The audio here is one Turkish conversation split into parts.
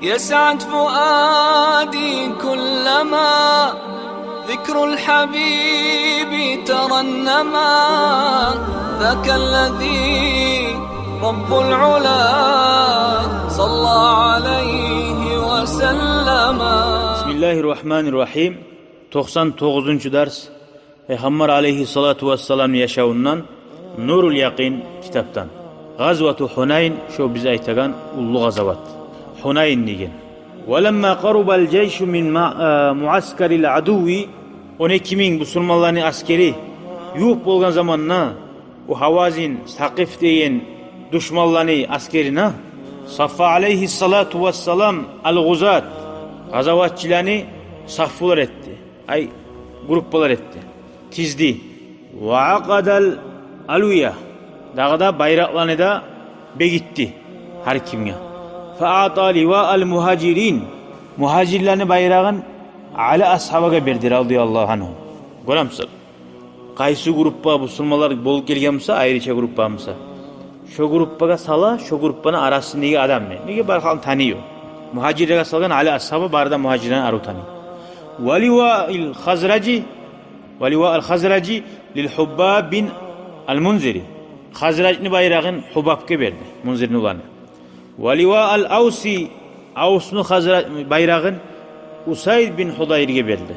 يسعد فؤادي كلما ذكر الحبيب ترنما ذاك الذي رب العلا صلى عليه وسلم. Bismillahirrahmanirrahim. 99. ders Peygamber aleyhissalatu vesselam yaşavundan Nurul Yaqin kitaptan. Gazvatu Hunayn şu bize aytagan ullu gazavat. Hunayn degen. Velemma qarubal ceyşu min muaskaril aduvi 12.000 Müslümanların askeri yuh bolgan zamanna o Havazin, Sakif deyen düşmanlarını askerine Saffa aleyhissalatu vesselam al-guzat gazavatçilerini saffular etti. Ay gruplar etti. Tizdi. Ve akadal aluya dağda bayraklarını da begitti her kimya. Fa'ata liva al muhacirin muhacirlerini bayrağın ala ashabaka berdi radıyallahu anhu. Göramsın. Kaysı gruppa Müslümanlar bol gelgenmisa ayrıca gruppamsa. Şu gruppaga sala şu gruppanın arasındaki adam ne? Nege barxan tanıyor. Muhacirlere salgan ala ashabı barda muhacirlerin aru tanıyor. Veliva al-Khazraci lil Hubbab bin al-Munziri. Khazrac'ni bayrağın Hubbab'ke verdi. Munzir'in ulanı. Veliva al-Avsi Avs'nu Khazrac bayrağın Usayd bin Hudayr'e verdi.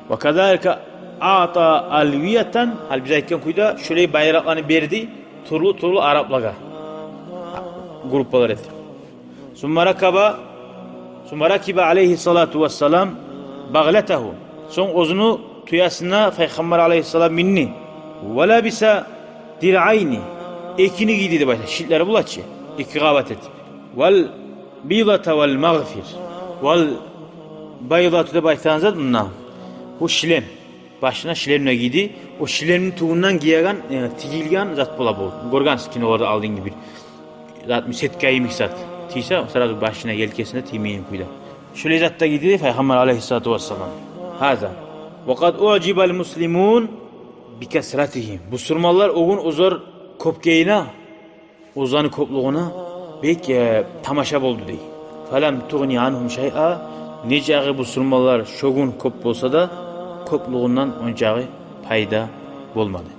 Ve kazalika ata alviyatan hal bizayken kuyda şöyle bayraklarını verdi. Turlu Araplara gruplar etti. Sumarakiba aleyhissalatu vesselam bagletehu. Son ozunu tuyasına Peygamber aleyhissalam minni. Ve labisa dir'ayni. Ekini giydi başta. Şilleri bulaçı. İki gavat etti. Vel bidata vel mağfir. Vel baydatu da baştanızda bununla. Bu şilem. Başına şilemle giydi. O şilemin tuğundan giyagan, tigilgan zat bola bol. Gorgans kini orada aldığın gibi. Zat setkayı miksat. Tiyse sırada başına yelkesine tiymeyin kuyla. Şöyle zatta giydi Peygamber aleyhissalatu vesselam. Haza. Vakat u'cibal muslimun bi kesratihim. Bu Müslümanlar oğun uzor kopkeyina, ozanı kopluğuna bek tamaşa boldu dey. Falam tuğni anhum şey'a. Necağı bu Müslümanlar şogun kop bolsa da kopluğundan oncağı payda olmadı.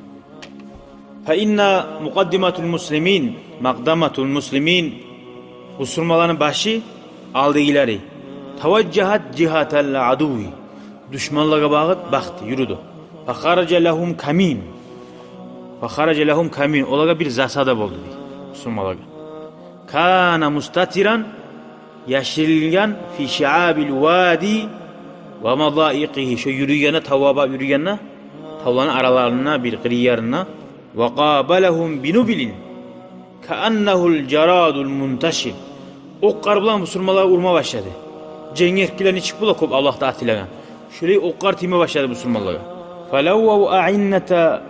Fa inna muqaddimatul muslimin, maqdamatul muslimin Müslümanların başı aldıgileri tavajjahat cihatal aduvi düşmanlara bağıt baktı yürüdü. Fa kharaja lahum kamin olaga bir zasada boldu Müslümanlara. Kana mustatiran yaşirilgan fi şiabil vadi ve madaiqihi şu yürüyene tavaba yürüyene tavlanın aralarına bir qiriyarına ve qabalahum binubilin kaannahul jaradul muntaşir oqqar bilan Müslümanlar urma başladı. Cengerkilerini çıkıp kop Allah'ta atilagan. Şöyle oqqar tiyme başladı Müslümanlara. Falavvu a'innata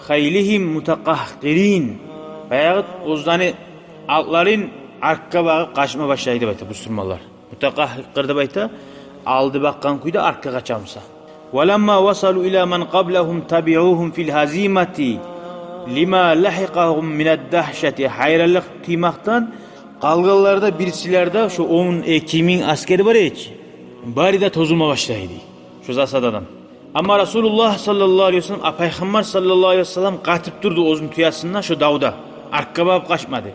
khaylihim mutaqahqirin. Bayağıt ozdani altların arka bağıp kaçma başlaydı bayta Müslümanlar. Mutaqahqirdi bayta aldı bakkan kuyda arka kaçamsa. وَلَمَّا وَصَلُوا إِلَى مَنْ قَبْلَهُمْ تَبِعُوهُمْ فِي الْهَزِيمَةِ لِمَا لَحِقَهُمْ مِنَ الدَّحْشَةِ Hayrallık timaktan kalgalarda birsilerde şu 10 Ekim'in askeri var ya hiç. Bari de tozulma başlaydı. Şu zasadadan. Ama Resulullah sallallahu aleyhi ve sellem Peygamber sallallahu aleyhi ve sellem katıp durdu ozun tüyasından şu davda. Arka bağıp kaçmadı.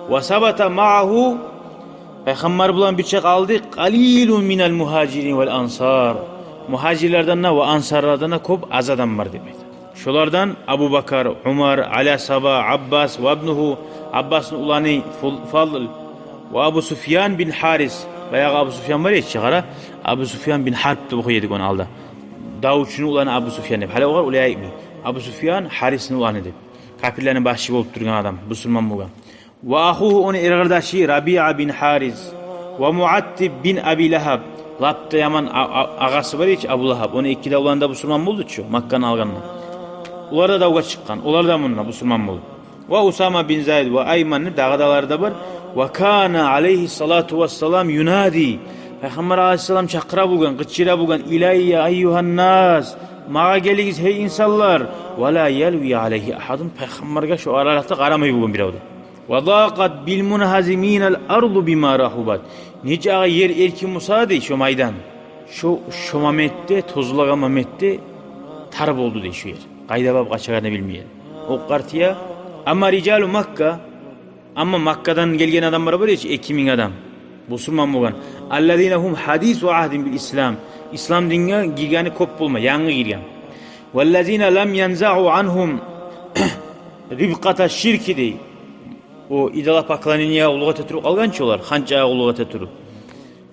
وَسَبَتَ مَعَهُ Peygamber bulan birçok aldı. Qalilun minel muhacirin vel ansar. Muhacirlerden ve ansarlardan kop az adam var demek. Şulardan Abu Bakar, Umar, Ala Sabah, Abbas ve ibnuhu Abbas'ın ulanı Fadl ve Abu Sufyan bin Haris. Bayağı Abu Sufyan var ya çıkara. Abu Sufyan bin Harp da okuyedik onu aldı. Davutçunun ulanı Abu Sufyan deyip. Hala o var ulayayık mı? Abu Sufyan Haris'in ulanı deyip. Kafirlerin başı olup durgan adam. Müslüman bulan. Ve ahuhu onu irgardaşı Rabia bin Haris ve Muattib bin Abi Lahab. Lapta yaman ağası var hiç Abu Lahab. Onu ikide olan da Müslüman buldu şu Makka'nın alganına. Onlar da davga çıkan. Onlar da bununla Müslüman buldu. Ve Usama bin Zayd ve Ayman'ın dağdalarda var. Ve kana aleyhissalatu vesselam yunadi. Peygamber aleyhisselam çakıra bulgan, gıçıra bulgan. İlayya eyyuhan nas. Mağa geligiz hey insanlar. Ve la yelvi aleyhi ahadun. Peygamber'e şu aralıkta karamayı bulgun bir avda. Ve daqat bil munhaziminel ardu bima rahubat. Nece yer erkin Musa dey şu maydan. Şu mamette tozulağa mamette tarb oldu dey şu yer. Qayda bab qaçağını bilmeyen. O qartiya amma ricalu Makka, amma Makka'dan gelgen adamlar var ya 2000 adam. Musulman bolgan. Allazina hum hadisu ahdin bil İslam. İslam dinine girgani kop bulma, yangi girgen. Vellezina lam yanza'u anhum ribqata şirki dey. O idala paklaniniya uluğa teturup algan çolar, hanca uluğa teturup.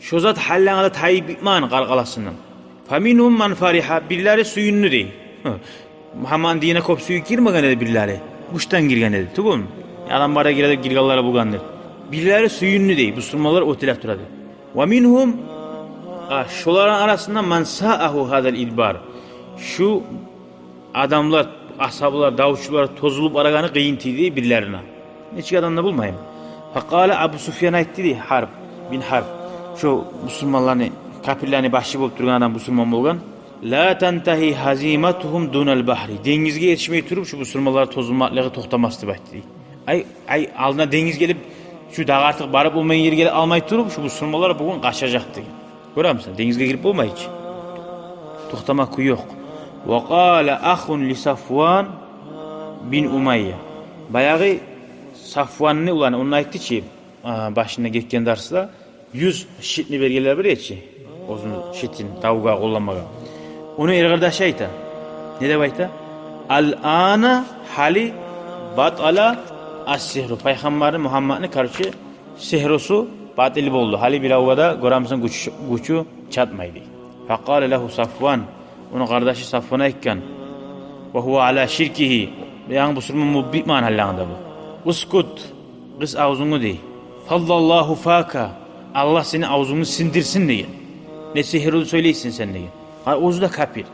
Şu zat hallangada tayyip iman qarqalasından. Faminhum man fariha, birleri suyunnu dey. Muhammed dine kop suyu girmegen dedi birleri. Kuştan girgen dedi. Tugul mu? Adamlara girip girgallara bugandır. Birleri suyunnu dey. Müslümanlar otilak duradı. Ve minhum şuların arasında man sa'ahu hadal idbar. Şu adamlar, ashablar, davuşçular tozulup araganı kıyıntıydı birlerine. Neçik adamla bulmayayım. Fakale Abu Sufyan'a etti dey. Harb bin Harb. Şu Müslümanlarını, kafirlerini başı bulup durgan adam Müslüman bolgan. La tantahi hazimatuhum dunal bahri. Dengizge yetişmeyi turup şu Müslümanlar tozulmaklığı toxtamasdı bahti. Ay aldına dengiz gelip şu dağ artık barıp olmayan yeri gelip almayı turup şu Müslümanlar bugün kaçacaktı. Görüyor musun? Dengizge girip olmayı hiç. Toxtamak yok. Ve qala ahun li Safvan bin Umayya. Bayağı Safvan'ını ulan onun aytti ki başına geçken dersde 100 şitni belgeler bir etçi. Uzun şitin tavuğa kullanmaga. Onu ergardaşı ayta. Ne de ayta? Al-ana hali batala as-sihru. Peygamber Muhammed'in karşı sihrosu batili oldu. Hali bir avada goramsın güçü çatmaydı. Fakale lehu Safvan. Onun kardeşi Safvan'a ikken. Ve huve ala şirkihi. Yani bu sürümün mübbitman hallağında bu. Uskut. Kız ağzını dey. Fallallahu faka. Allah seni ağzını sindirsin deyin. Ne sihirli söyleysin sen deyin. Ozu da kapir.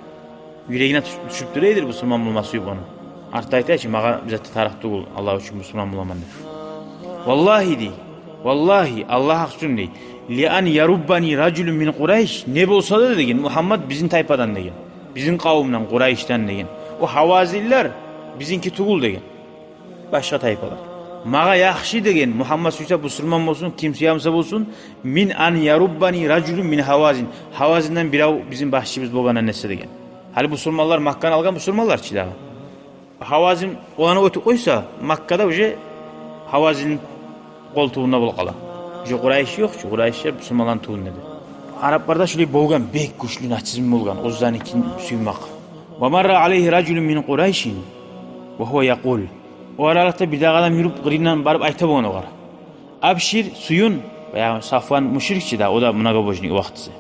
Yüreğine düşüp duraydır Müslüman bulması yok onun. Artık ayta ki mağa bize tarafta ol. Allah için Müslüman bulamandır. Vallahi dey. Vallahi Allah haksın dey. Li'an yarubbani raculun min Qurayş. Ne olsa da deyin. Muhammed bizim tayfadan deyin. Bizim kavimden Qurayş'ten deyin. O havaziller bizimki tuğul deyin. Başka tayfalar. Mağa yaxşı degen Muhammed Suysa Müslüman olsun, kimse yamsa olsun. Min an yarubbani raculun min havazin. Havazinden birav bizim bahçemiz bolgan annesi degen. Hali Müslümanlar Makka'dan algan Müslümanlar çilağı. Havazin olanı ötü koysa Makka'da uje Havazin koltuğunda bol kala. Uje Qurayş yok ki, Qurayşlar Müslümanların tuğun dedi. Araplarda şöyle bolgan bek güçlü naçizm bolgan. Ozdan ikin suymak. Ve marra aleyhi raculun min Qurayşin. Ve huve yaqul. O aralıkta bir daha adam yürüp kırından barıp ayta boğana var. Abşir suyun veya Safvan müşrikçi da o da munaga bojni o vaktisi.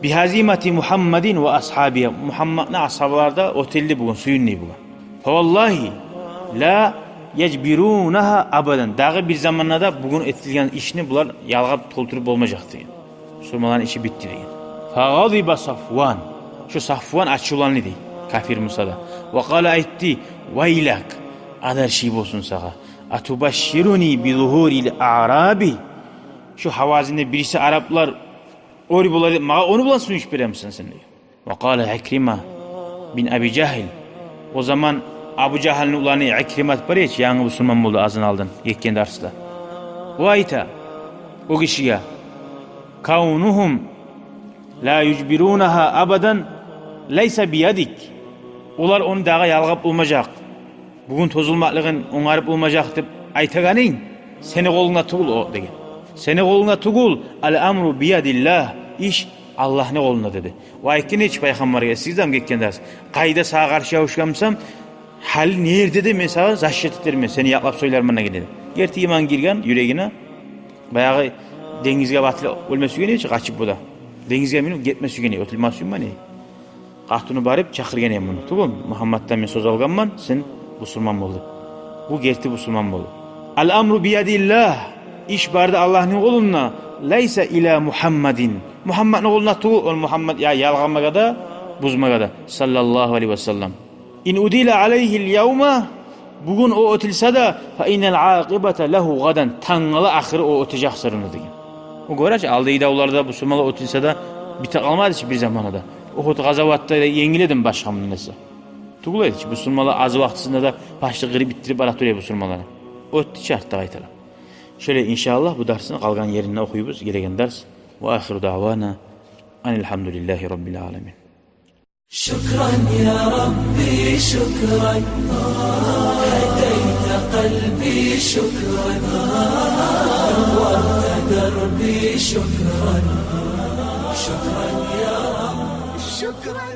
Bihazimati Muhammedin ve ashabiye. Muhammed'in ashablarda otelli bugün suyun ne bugün. Fevallahi la yecbirunaha abadan. Dağı bir zamanlarda bugün etilgen işini bunlar yalgap tolturup olmayacaktı. Müslümanların işi bitti deyin. Fagadiba Safvan. Şu Safvan açılan ne değil. Kafir Musa'da. Ve kala aytti vaylak. Adar şey olsun sana. Atubashiruni bi zuhuril a'rabi. Şu havazinde birisi Araplar ori buları mağa onu bulansın hiç bilemsin sen diyor. Ve kâle İkrima bin Abi Cahil. O zaman Abu Cahil'in ulanı İkrimat var ya hiç yanı Müslüman oldu ağzını aldın yekken dersde. O ayta o kişiye kavnuhum la yücbirunaha abadan leysa biyadik. Onlar onu dağa yalgap olmayacak. Bugün tozulmaklığın onarıp olmayacak deyip aytaganin seni koluna tuğul o degen. Seni koluna tuğul al amru biyadillah. İş Allah ne koluna dedi. O aykin hiç peygamberge sizden gekken ders. Kayda sağa karşı yavuşkamsam hal nerede de mesela zaşşet ettirme seni yaklap söylermana gidelim. Gerti iman girgen yüreğine bayağı dengizge batılı olması gene hiç kaçıp bu da. Dengizge benim gitmesi gene otilmasyon mu ne? Qahtunu barıp çakır gene bunu. Tuğul Muhammed'den men söz alganman sen Müslüman oldu. Bu gerti Müslüman oldu. Al amru biyadillah. İş barda Allah'ın koluna. Leysa ila Muhammedin. Muhammed'in koluna tuğul. Muhammed ya yalgamaga da buzmaga da. Sallallahu aleyhi ve sellem. İn udila aleyhil yevma. Bugün o ötülse de fe inel aqibete lehu gadan. Tangalı ahırı o ötecek sırrını diye. O görece aldığı davlarda Müslümanlar ötülse de bir tek almadı ki bir zamanda da. O gazavatta yengiledim başkamın nesi. Tuğulaydı ki Müslümanlar az vaktisinde de başlıkları bittirip aratörüye Müslümanlara. Öttü çarptı gaytara. Şöyle inşallah bu dersin kalgan yerine okuyubuz gelegen ders. Ve ahiru davana enelhamdülillahi rabbil alemin. شكرا يا ربي شكرا هديت قلبي شكرا نورت دربي شكرا شكرا يا رب شكرا